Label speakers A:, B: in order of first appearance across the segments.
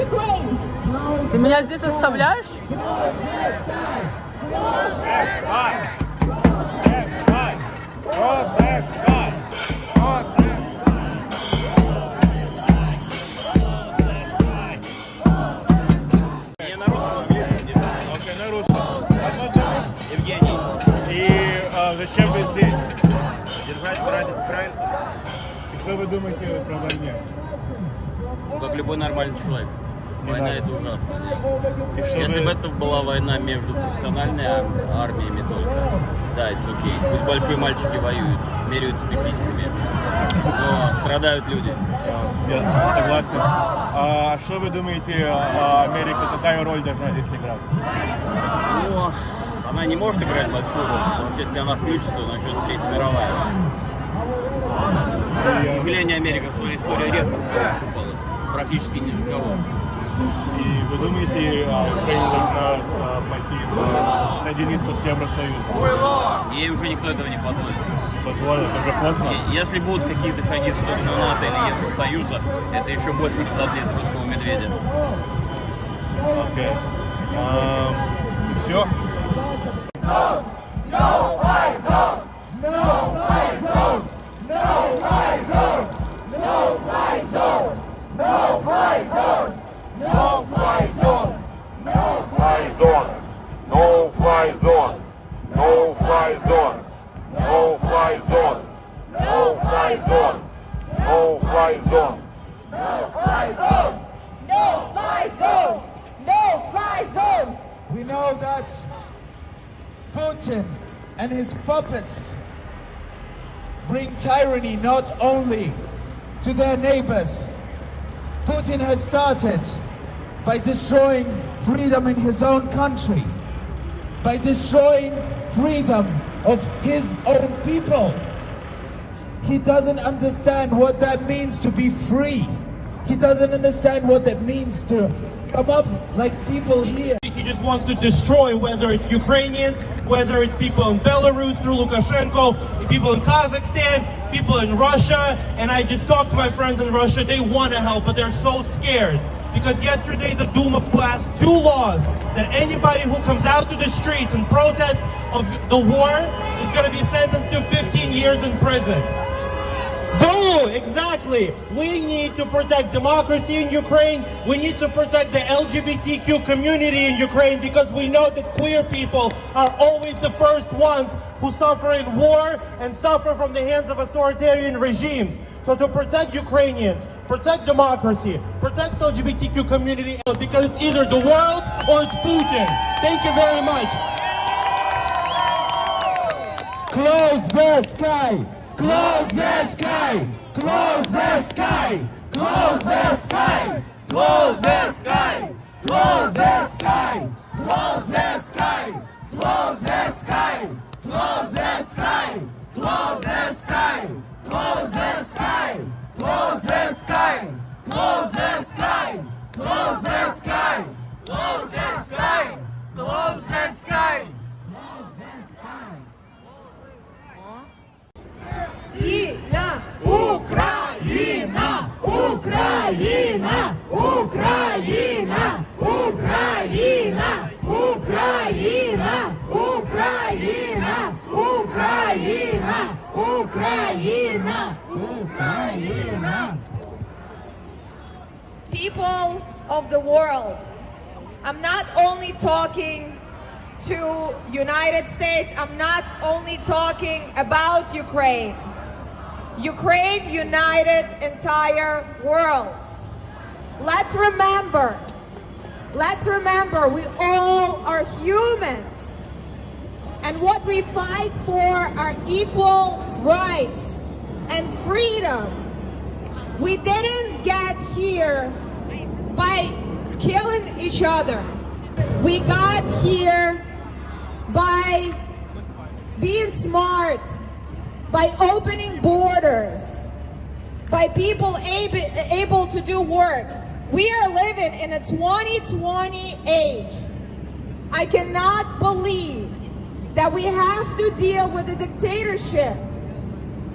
A: Ukraine!
B: Ты меня здесь оставляешь?
C: Я на русском, английском где-то. Окей, на русском. Евгений. И зачем вы здесь? Держать против украинцев. И что вы думаете про войне?
D: Как любой нормальный человек. Война
C: надо.
D: это ужасно.
C: И что
D: Если
C: вы...
D: бы это была война между профессиональными армиями только, да, это окей. Пусть большие мальчики воюют, меряются пиписьками, но страдают люди.
C: Я согласен. А что вы думаете, Америка, какая роль должна здесь играть?
D: Ну, она не может играть большую роль, потому что если она включится, то начнется Третья мировая. К сожалению, Америка в своей истории редко выступалась, практически ни за кого.
C: И вы думаете, Украина должна пойти соединиться с Евросоюзом?
D: Ей уже никто этого не позволит.
C: Позволит, уже поздно?
D: Если будут какие-то шаги в сторону НАТО или Евросоюза, это еще больше разоблит русского медведя.
C: Окей. Все?
E: We know that Putin and his puppets bring tyranny not only to their neighbors. Putin has started by destroying freedom in his own country, by destroying freedom of his own people. He doesn't understand what that means to be free. He doesn't understand what that means to come up like people here.
F: He just wants to destroy, whether it's Ukrainians, whether it's people in Belarus through Lukashenko, people in Kazakhstan, people in Russia. And I just talked to my friends in Russia. They want to help, but they're so scared. Because yesterday the Duma passed 2 laws that anybody who comes out to the streets and protests of the war is going to be sentenced to 15 years in prison. Boo! Exactly! We need to protect democracy in Ukraine. We need to protect the LGBTQ community in Ukraine because we know that queer people are always the first ones who suffer in war and suffer from the hands of authoritarian regimes. So to protect Ukrainians, protect democracy, protect the LGBTQ community, because it's either the world or it's Putin. Thank you very much.
E: Close the sky! Close the sky! Close the sky! Close the sky! Close the sky! Close the sky! Close the sky! Close the sky! Close the sky! Close the sky! Close the sky! Close the sky! Close the sky! Close the sky! Close the sky! Close the sky! Україна! Україна! Україна! Україна! Україна! Україна! Україна! Україна! Україна!
A: People of the world, I'm not only talking to United States, I'm not only talking about Ukraine. Ukraine united entire world. Let's remember, we all are humans. And what we fight for are equal rights and freedom. We didn't get here by killing each other. We got here by being smart, by opening borders, by people able to do work. We are living in a 2020 age. I cannot believe that we have to deal with a dictatorship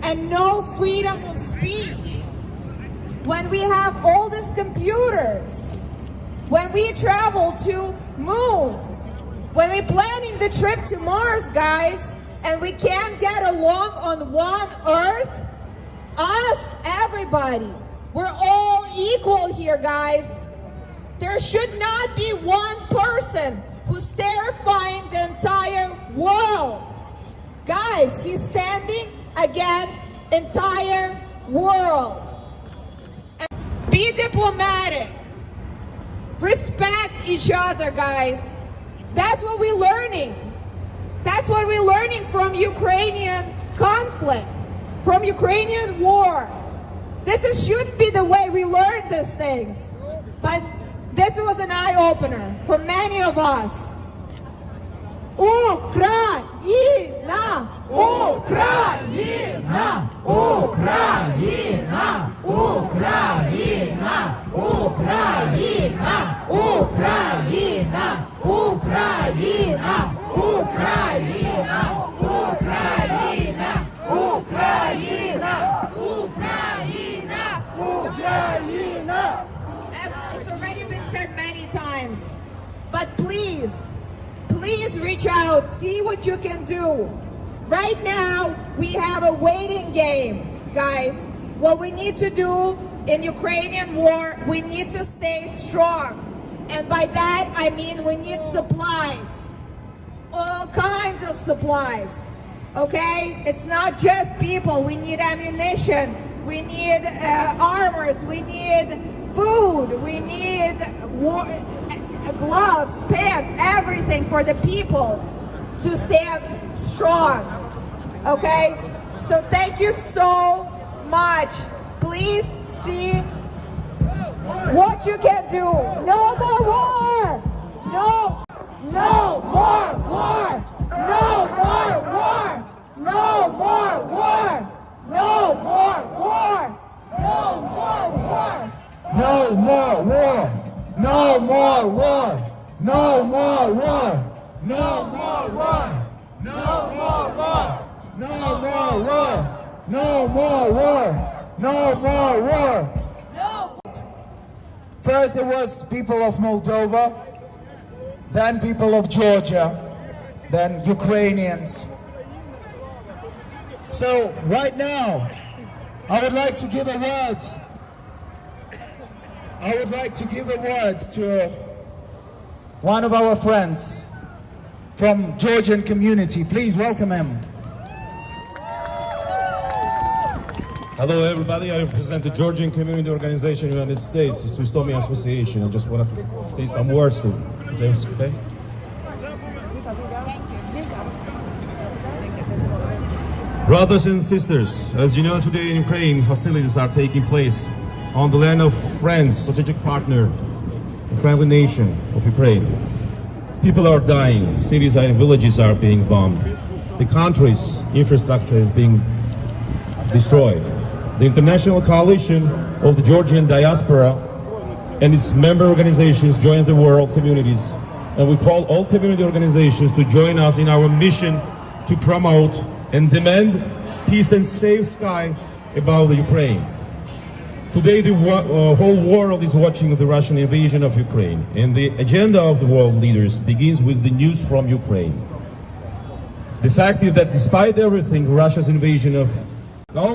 A: and no freedom of speech when we have all these computers we travel to Moon, when we're planning the trip to Mars, guys, and we can't get along on one Earth, us, everybody, we're all equal here, guys. There should not be one person who's terrifying the entire world. Guys, he's standing against entire world. And be diplomatic. Respect each other, guys. That's what we're learning. That's what we're learning from Ukrainian conflict, from Ukrainian war. Shouldn't be the way we learn these things. But this was an eye-opener for many of us. Ukraina! Ukraina! Ukraina! Ukraina! Ukraina! Ukraina! Ukraina! Ukraina! Ukraina! Ukraina! Ukraina! As it's already been said many times, but please reach out, see what you can do. Right now, we have a waiting game, guys. What we need to do in Ukrainian war, we need to stay strong. And by that, I mean we need supplies. All kinds of supplies, okay? It's not just people. We need ammunition. We need armors. We need food. We need gloves, pants, everything for the people to stand strong, okay? So thank you so much. Please see what you can do. No more war! No more war! No more war! No more war! No more war! No more war!
E: No more war! No more war! No more war! No more war! No more war! No more war! No more war! No more war! First it was people of Moldova, then people of Georgia, then Ukrainians. So right now, I would like to give a word. I would like to give a word to one of our friends from Georgian community. Please welcome him.
G: Hello everybody, I represent the Georgian Community Organization in the United States. It's Estonia Association. I just wanted to say some words to James, okay? Brothers and sisters, as you know, today in Ukraine, hostilities are taking place on the land of friends, strategic partner, the friendly nation of Ukraine. People are dying, cities and villages are being bombed. The country's infrastructure is being destroyed. The international coalition of the Georgian diaspora and its member organizations join the world communities, and we call all community organizations to join us in our mission to promote and demand peace and safe sky above the Ukraine. Today the whole world is watching the Russian invasion of Ukraine, and the agenda of the world leaders begins with the news from Ukraine. The fact is that despite everything, Russia's invasion of
H: Stand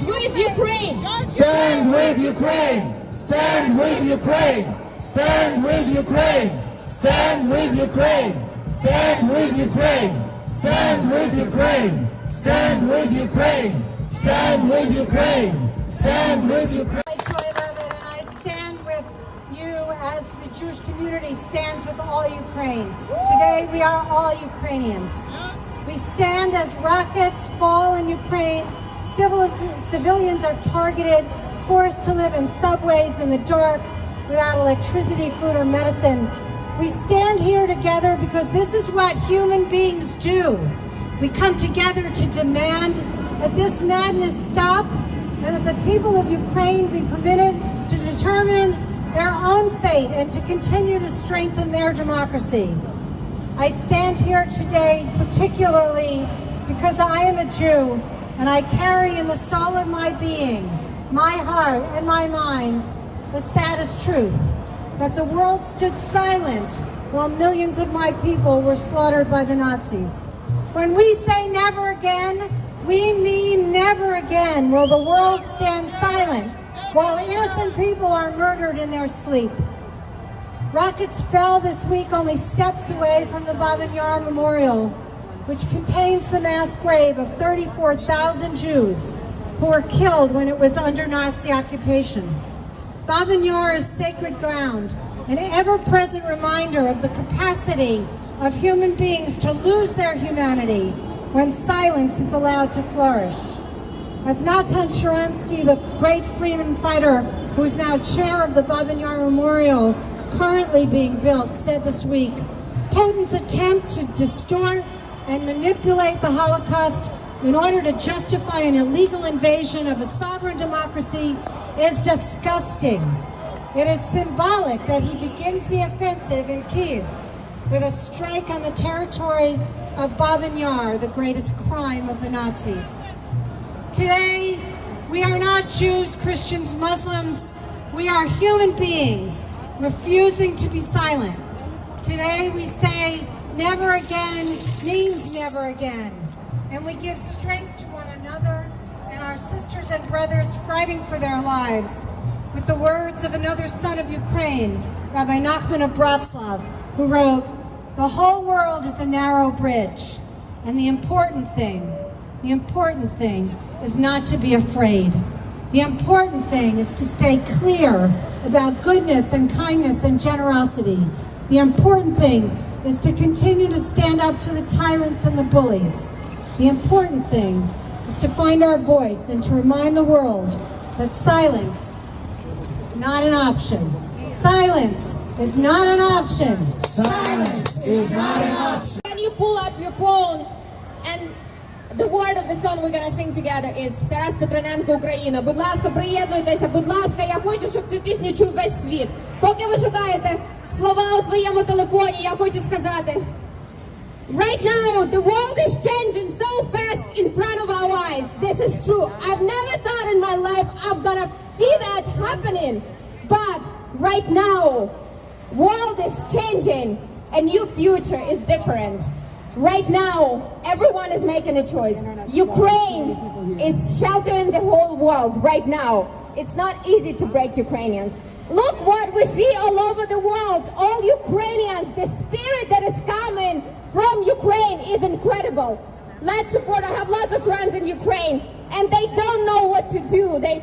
H: with Ukraine!
E: Stand with Ukraine! Stand with Ukraine! Stand with Ukraine! Stand with Ukraine! Stand with Ukraine! Stand with Ukraine! Stand with Ukraine! Stand with Ukraine! Stand with Ukraine!
I: I love it, and I stand with you as the Jewish community stands with all Ukraine. Today we are all Ukrainians. We stand as rockets fall in Ukraine, civilians are targeted, forced to live in subways in the dark without electricity, food, or medicine. We stand here together because this is what human beings do. We come together to demand that this madness stop and that the people of Ukraine be permitted to determine their own fate and to continue to strengthen their democracy. I stand here today particularly because I am a Jew and I carry in the soul of my being, my heart and my mind, the saddest truth, that the world stood silent while millions of my people were slaughtered by the Nazis. When we say never again, we mean never again will the world stand silent while innocent people are murdered in their sleep. Rockets fell this week only steps away from the Babin Yar Memorial, which contains the mass grave of 34,000 Jews who were killed when it was under Nazi occupation. Babin Yar is sacred ground, an ever-present reminder of the capacity of human beings to lose their humanity when silence is allowed to flourish. As Natan Sharansky, the great freedom fighter who is now chair of the Babin Yar Memorial, currently being built, said this week, Putin's attempt to distort and manipulate the Holocaust in order to justify an illegal invasion of a sovereign democracy is disgusting. It is symbolic that he begins the offensive in Kyiv with a strike on the territory of Babin Yar, the greatest crime of the Nazis. Today, we are not Jews, Christians, Muslims. We are human beings refusing to be silent. Today, we say never again means never again. And we give strength to one another and our sisters and brothers fighting for their lives with the words of another son of Ukraine, Rabbi Nachman of Bratslav, who wrote, "The whole world is a narrow bridge, and the important thing is not to be afraid. The important thing is to stay clear about goodness and kindness and generosity. The important thing is to continue to stand up to the tyrants and the bullies. The important thing is to find our voice and to remind the world that silence is not an option. Silence is not an option. Silence is not an option."
H: Can you pull up your phone, and the word of the song we're gonna sing together is Тарас Петрененко, Україна. Будь ласка, приєднуйтеся, будь ласка, я хочу, щоб цю пісню чув весь світ. Поки ви шукаєте слова у своєму телефоні, я хочу сказати, right now, the world is changing so fast in front of our eyes. This is true. I've never thought in my life I'm gonna see that happening. But right now, world is changing. A new future is different. Right now, everyone is making a choice. Ukraine is sheltering the whole world right now. It's not easy to break Ukrainians. Look what we see all over the world. All Ukrainians, the spirit that is coming from Ukraine is incredible. Let's support. I have lots of friends in Ukraine, and they don't know what to do. They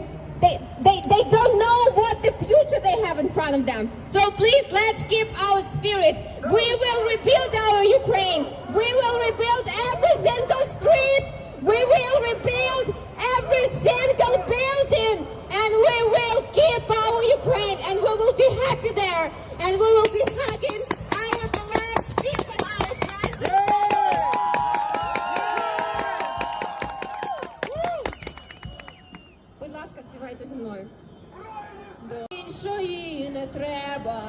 H: don't know what the future they have in front of them. So please, let's keep our spirit. We will rebuild our Ukraine. We will rebuild every single street. We will rebuild every single building. And we will keep our Ukraine. And we will be happy there. And we will be hugging our beloved people, our friends. Будь ласка, співайте зі мною. До іншої не треба,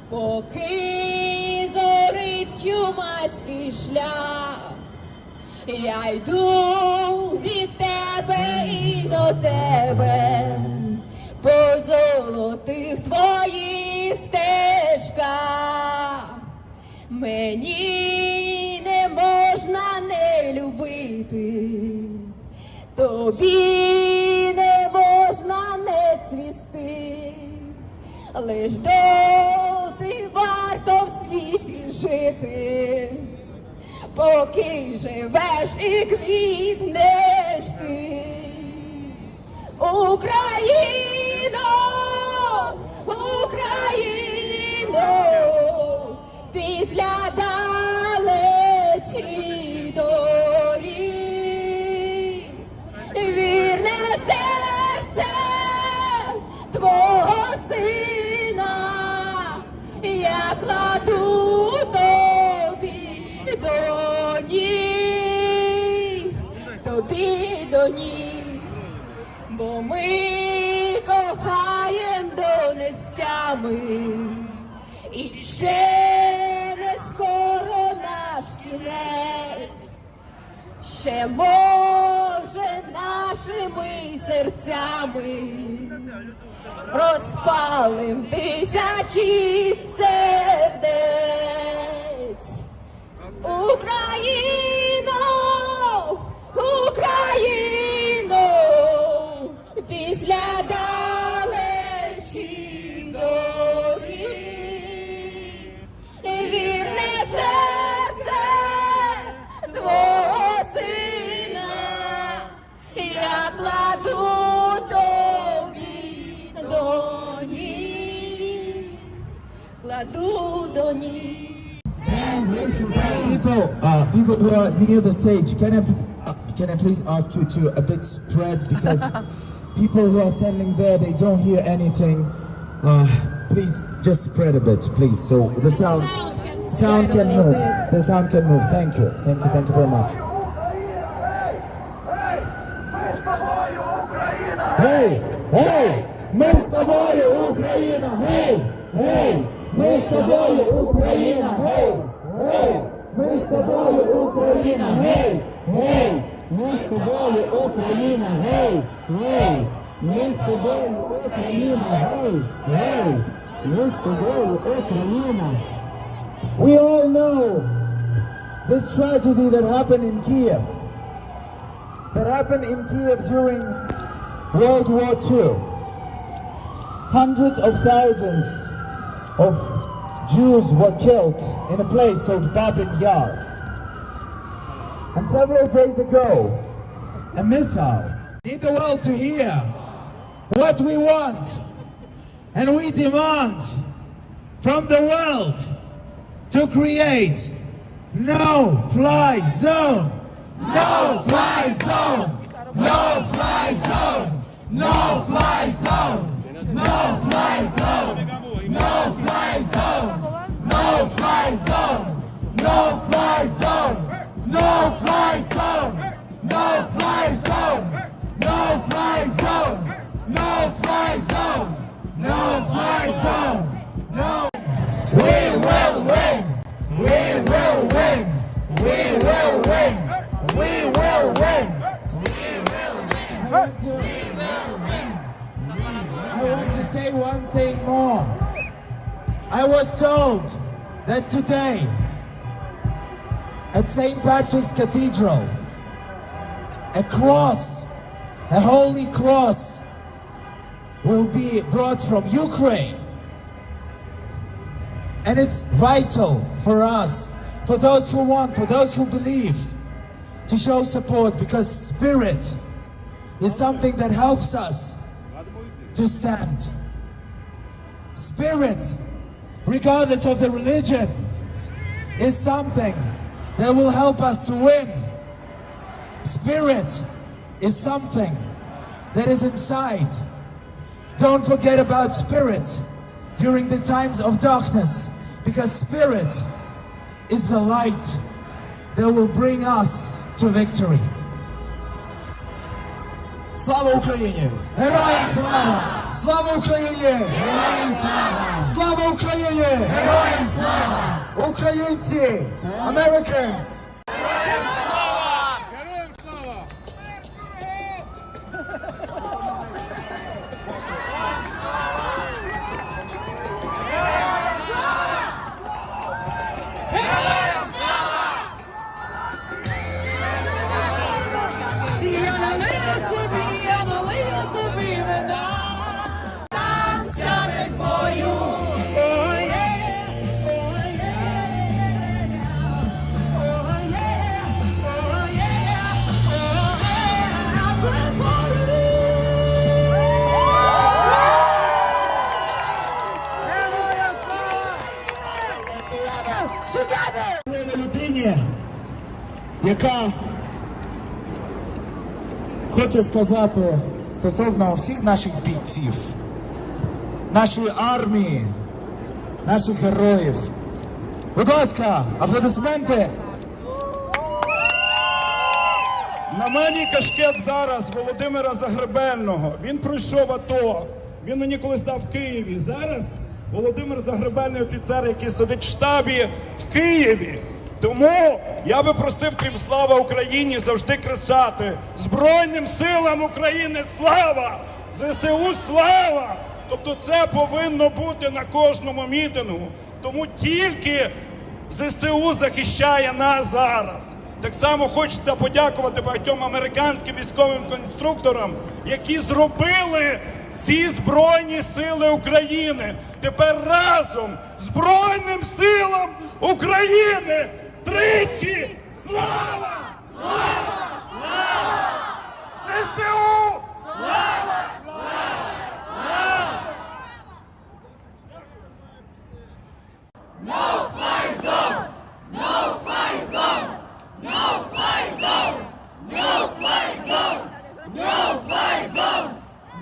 H: поки зорить чумацький шлях. Я йду від тебе і до тебе, по золотих твоїх стежках. Мені не можна не любити, тобі не можна не цвісти, лиш доти варто в світі жити, поки живеш і квітнеш ти. Україно, Україно, після далечі доріг, вірне серце твого сина я кладу тобі до ніг, тобі до ніг, бо ми кохаєм донестями, і ще не скоро наш кінець, ще може Боже, нашими серцями розпалим тисячі сердець. Україно, Україно, після далечі доріг, вірне серце твого сина я кладу тобі до ніг, кладу до ніг.
E: People who are near the stage, can I please ask you to a bit spread, because people who are standing there, they don't hear anything. Please just spread a bit, please, so the sound can move. The sound can move. Thank you very much. Hey, hey, ми з тобою, Україна, hey, hey, ми з тобою, Україна, hey, hey, ми з тобою, Україна, hey, hey, ми з тобою, Україна, hey, hey, ми з тобою, Україна, hey, hey, ми з тобою, Україна. We all know this tragedy that happened in Kiev. That happened in Kiev during World War II. Hundreds of thousands of Jews were killed in a place called Babin Yar. And several days ago, a missile. Need the world to hear what we want, and we demand from the world to create no-fly zone, no-fly zone, no-fly zone, no-fly zone, no-fly zone, no-fly zone, no-fly zone, no-fly zone, no-fly zone, no-fly zone, no-fly zone, no-fly zone, no-fly zone, no. We will win! We will win! We will win! We will win! We will win! I want to say one thing more. I was told that today at St. Patrick's Cathedral, a cross, a holy cross, will be brought from Ukraine. And it's vital for us, for those who want, for those who believe, to show support, because spirit is something that helps us to stand. Spirit, regardless of the religion, is something that will help us to win. Spirit is something that is inside. Don't forget about spirit during the times of darkness, because spirit is the light that will bring us to victory. Слава Україні! Героям слава! Слава Україні! Героям слава! Слава Україні! Героям слава! Українці! Americans! Людині, яка хоче сказати стосовно всіх наших бійців, нашої армії, наших героїв. Будь ласка, аплодисменти.
J: На мені кашкет зараз Володимира Загребельного. Він пройшов АТО. Він мені колись дав в Києві. Зараз Володимир Загребельний офіцер, який сидить в штабі в Києві. Тому я би просив, крім слава Україні, завжди кричати: Збройним силам України слава! ЗСУ слава! Тобто це повинно бути на кожному мітингу. Тому тільки ЗСУ захищає нас зараз. Так само хочеться подякувати багатьом американським військовим конструкторам, які зробили ці Збройні сили України. Тепер разом Збройним силам України тричі слава! Слава! Слава! ЗСУ! Слава!
K: No fly zone! No fly zone! No fly zone! No fly zone! No fly zone!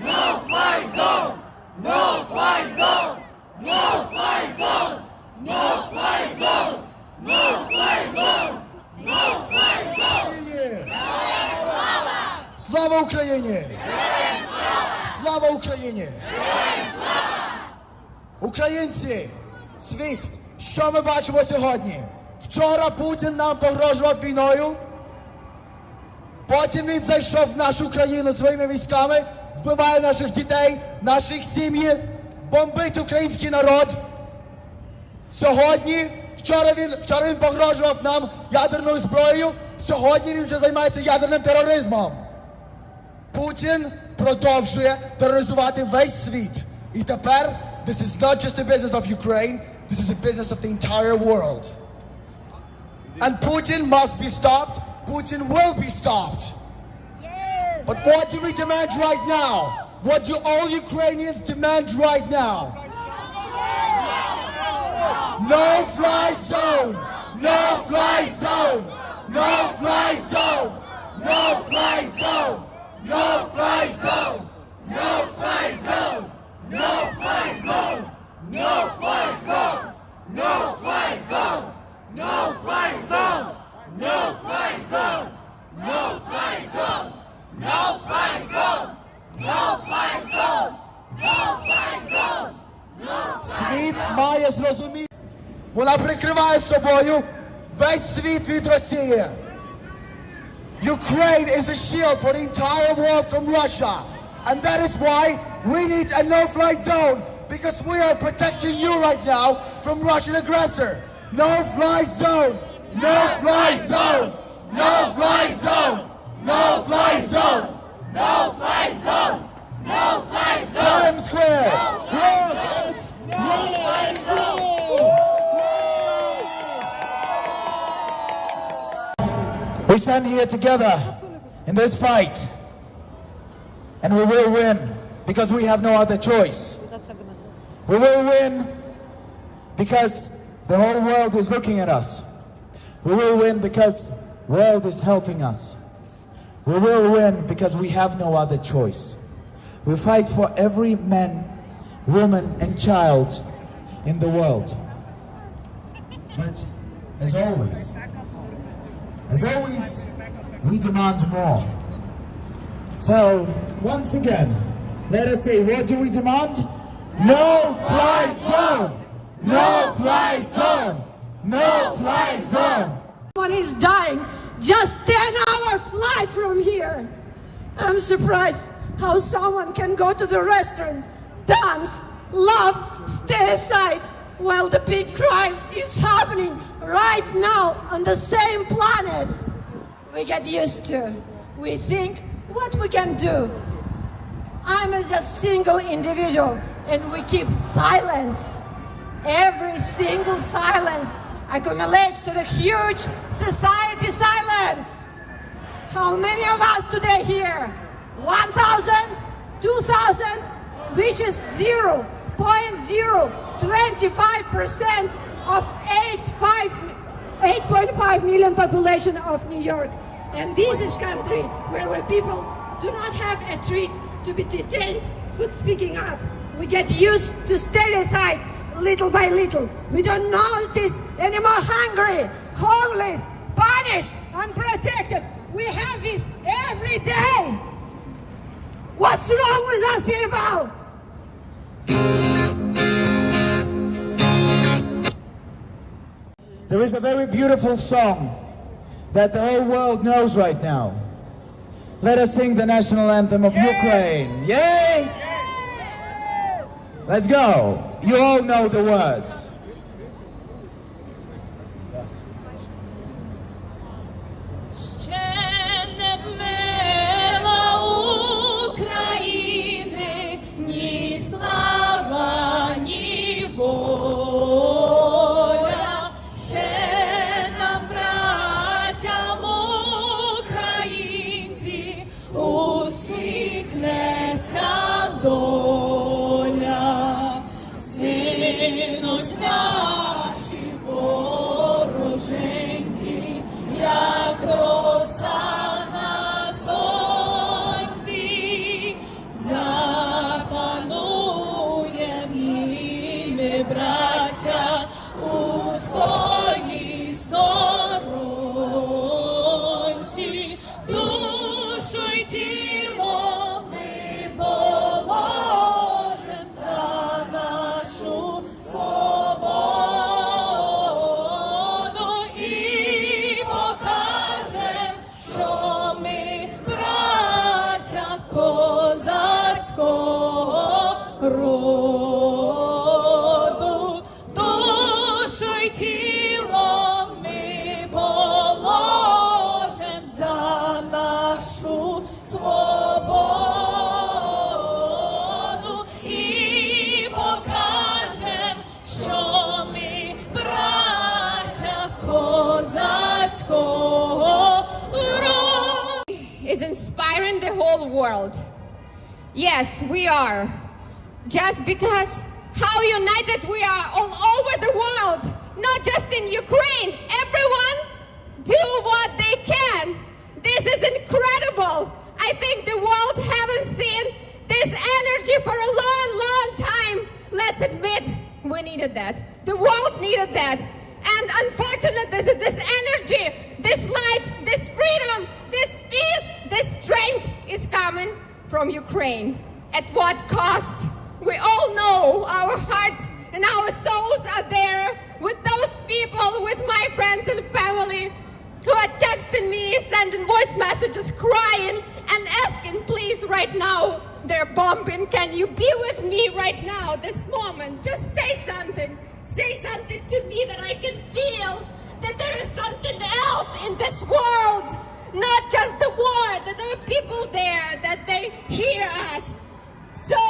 K: No fly zone! No fly zone! No fly zone! No fly zone! No fly zone! No fly zone!
E: Слава Україні! Слава Україні! Українці, світ, що ми бачимо сьогодні? Вчора Путін нам погрожував війною, потім він зайшов в нашу країну своїми військами, вбиває наших дітей, наших сім'ї, бомбить український народ. Сьогодні, вчора він погрожував нам ядерною зброєю, сьогодні він вже займається ядерним тероризмом. Путін продовжує тероризувати весь світ. І тепер this is not just a business of Ukraine, this is a business of the entire world. And Putin must be stopped. Putin will be stopped. But what do we demand right now? What do all Ukrainians demand right now? No fly zone! No fly zone! No fly zone! No fly zone! No fly zone! No fly zone! No fly zone! No fly zone! No fly zone! No fly zone! No fly zone! No fly zone! No fly zone! No fly zone! No fly zone! Світ має зрозуміти. Вона прикриває собою весь світ від Росії. Ukraine is a shield for the entire world from Russia. And that is why we need a no-fly zone, because we are protecting you right now from Russian aggressor. No-fly zone! No-fly zone! No-fly zone! No-fly zone! No-fly zone! No-fly zone! Times Square! Rockets! No-fly zone! We stand here together in this fight, and we will win because we have no other choice. We will win because the whole world is looking at us. We will win because the world is helping us. We will win because we have no other choice. We fight for every man, woman, and child in the world. But as always, we demand more. So, once again, let us say, what do we demand? No fly zone! No fly zone! No fly zone!
I: Someone is dying just 10-hour flight from here. I'm surprised how someone can go to the restaurant, dance, laugh, stay aside, while the big crime is happening right now on the same planet. We get used to. We think what we can do. I'm just a single individual and we keep silence. Every single silence accumulates to the huge society silence. How many of us today here? 1,000? 2,000? Which is 0.025% of 8.5 million population of New York. And this is country where people do not have a treat to be detained for speaking up. We get used to stay aside little by little. We don't notice any more hungry, homeless, punished, unprotected. We have this every day. What's wrong with us people?
E: There is a very beautiful song that the whole world knows right now. Let us sing the national anthem of Ukraine. Yay! Let's go. You all know the words.
K: Воля, ще нам, братям українці, усміхнеться доля, згинуть наші вороженьки, як роса на сонці, запануєм і ми, браття, у своїй сторонці, душу й тіло ми положим за нашу свободу і покажем, що ми браття козацького роду. Душу й тіло ми положим за нашу свободу і покажем, що ми браття козацького роду.
H: Is inspiring the whole world. Yes, we are. Just because how united we are all over the world, not just in Ukraine. Everyone do what they can. This is incredible. I think the world haven't seen this energy for a long, long time. Let's admit we needed that. The world needed that. And unfortunately, this energy, this light, this freedom, this peace, this strength is coming from Ukraine. At what cost? We all know our hearts and our souls are there with those people, with my friends and family who are texting me, sending voice messages, crying and asking, please, right now, they're bombing. Can you be with me right now, this moment? Just say something. Say something to me that I can feel that there is something else in this world. Not just the war, that there are people there, that they hear us. So,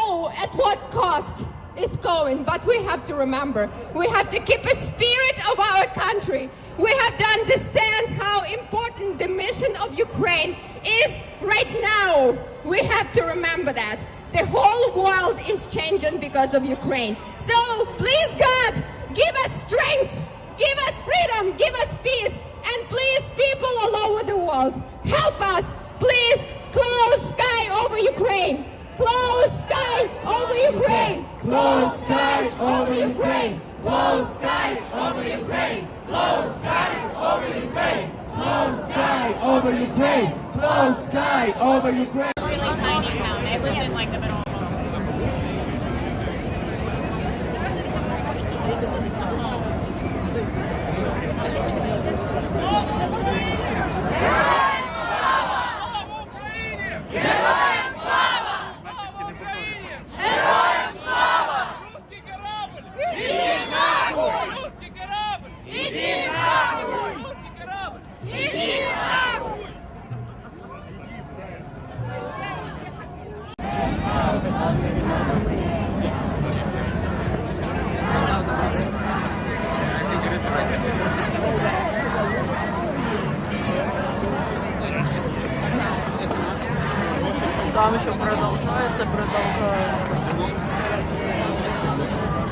H: at what cost is going? But we have to remember, we have to keep a spirit of our country. We have to understand how important the mission of Ukraine is right now. We have to remember that. The whole world is changing because of Ukraine. So, please God, give us strength, give us freedom, give us peace, and please, people all over the world, help us. Please, close sky over Ukraine. Close sky over Ukraine.
K: Close sky over Ukraine. Close sky over Ukraine. Close sky over Ukraine.
E: Close sky over Ukraine. Close sky over Ukraine.
L: Really tiny town. I live in like the middle.
B: Там еще продолжается.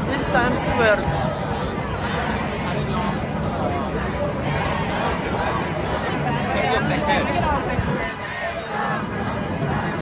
B: Здесь Times Square.